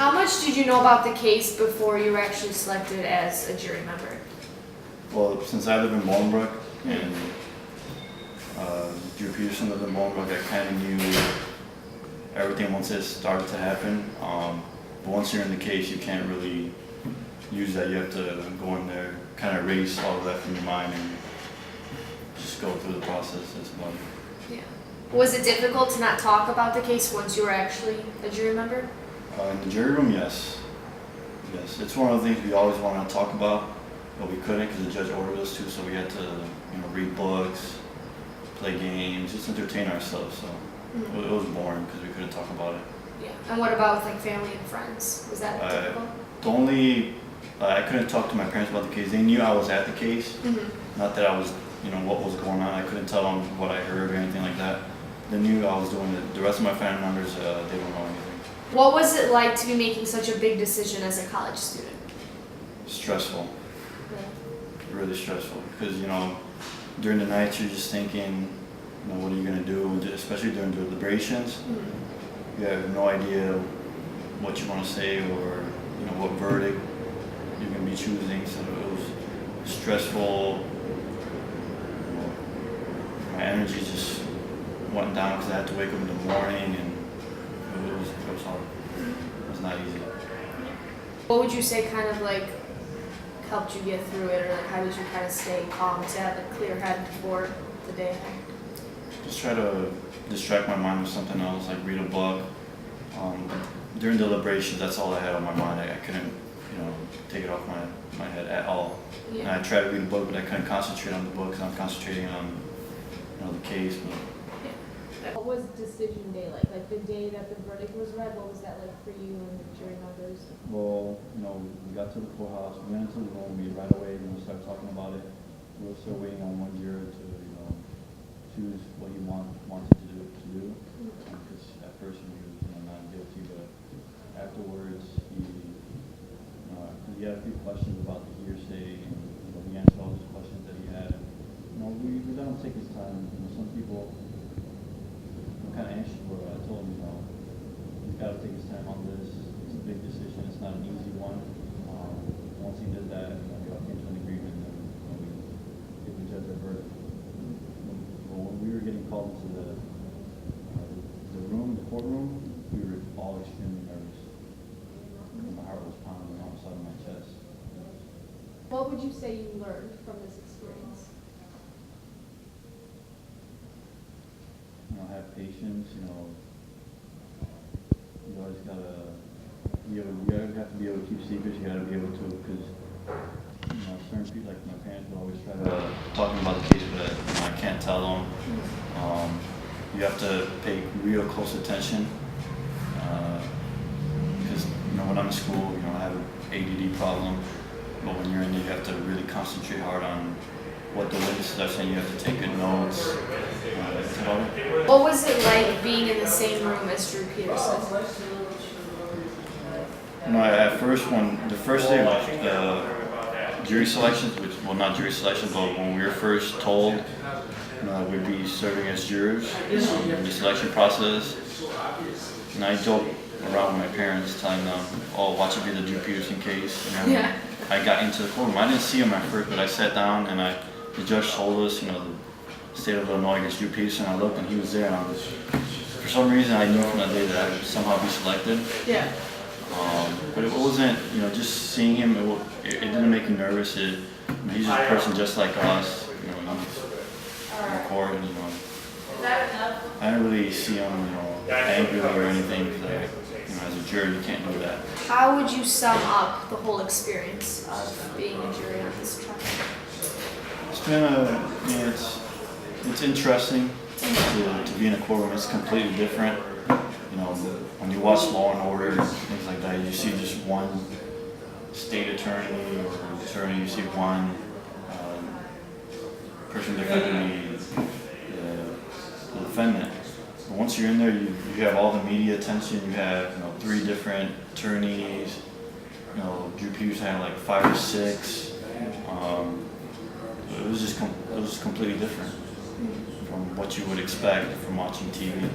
How much did you know about the case before you were actually selected as a jury member? Well, since I live in Bolingbrook and Drew Peterson lived in Bolingbrook, I kind of knew everything once it started to happen. But once you're in the case, you can't really use that. You have to go in there, kind of erase all of that from your mind and just go through the process. That's about it. Yeah. Was it difficult to not talk about the case once you were actually a jury member? In the jury room, yes. Yes, it's one of the things we always wanted to talk about, but we couldn't because the judge ordered us to, so we had to read books, play games, just entertain ourselves. So it was boring because we couldn't talk about it. Yeah. And what about with, like, family and friends? Was that difficult? I couldn't talk to my parents about the case. They knew I was at the case. Not that I was, what was going on. I couldn't tell them what I heard or anything like that. They knew I was doing it. The rest of my family members, they don't know anything. What was it like to be making such a big decision as a college student? Stressful. Yeah. Really stressful because, during the night you're just thinking, what are you going to do, especially during deliberations. You have no idea what you want to say or, what verdict you're going to be choosing. So it was stressful. My energy just went down because I had to wake up in the morning, and it was hard. It was not easy. What would you say kind of like helped you get through it, or like how did you kind of stay calm to have a clear head before the day? Just try to distract my mind with something else, like read a book. During deliberations, that's all I had on my mind. I couldn't, take it off my head at all. Yeah. And I tried to read a book, but I couldn't concentrate on the book because I'm concentrating on, the case. But what was decision day like? Like the day that the verdict was read, what was that like for you and the jury members? Well, we got to the courthouse, we went into the room, right away, we started talking about it. We were still waiting on one juror to, choose what he wanted to do. Because at first he was, not guilty, but afterwards he had a few questions about the hearsay, and we answered all those questions that he had. We let him take his time. Some people were kind of anxious for it. I told him, he's got to take his time on this. It's a big decision. It's not an easy one. Once he did that, we all came to an agreement, and we gave the judge a verdict. But when we were getting called into the courtroom, we were all extremely nervous. My heart was pounding on the side of my chest. What would you say you learned from this experience? Have patience. You always gotta you have to be able to keep secrets. You gotta be able to, because certain people, like my parents, would always try to talk about the case, but I can't tell them. You have to pay real close attention because when I'm in school, I have an ADD problem, but when you're in there, you have to really concentrate hard on what the witnesses are saying. You have to take good notes. What was it like being in the same room as Drew Peterson? At first, the first day of jury selections, not jury selections, but when we were first told we'd be serving as jurors in the selection process, and I joked around with my parents, telling them, watch it be the Drew Peterson case. And I got into the courtroom. I didn't see him at first, but I sat down, and the judge told us, the state of Illinois against Drew Peterson. I looked, and he was there, and for some reason, I knew from that day that I would somehow be selected. Yeah. But it wasn't, just seeing him, it didn't make me nervous. He's just a person just like us, he's in court, and, I didn't really see him, angry or anything, because, as a juror, you can't do that. How would you sum up the whole experience of being a jury on this trial? It's been it's interesting to be in a courtroom. It's completely different. When you watch Law and Order and things like that, you see just one state attorney or attorney. You see one person defending the defendant. But once you're in there, you have all the media attention. You have 3 different attorneys. Drew Peterson had like 5 or 6. It was completely different from what you would expect from watching TV.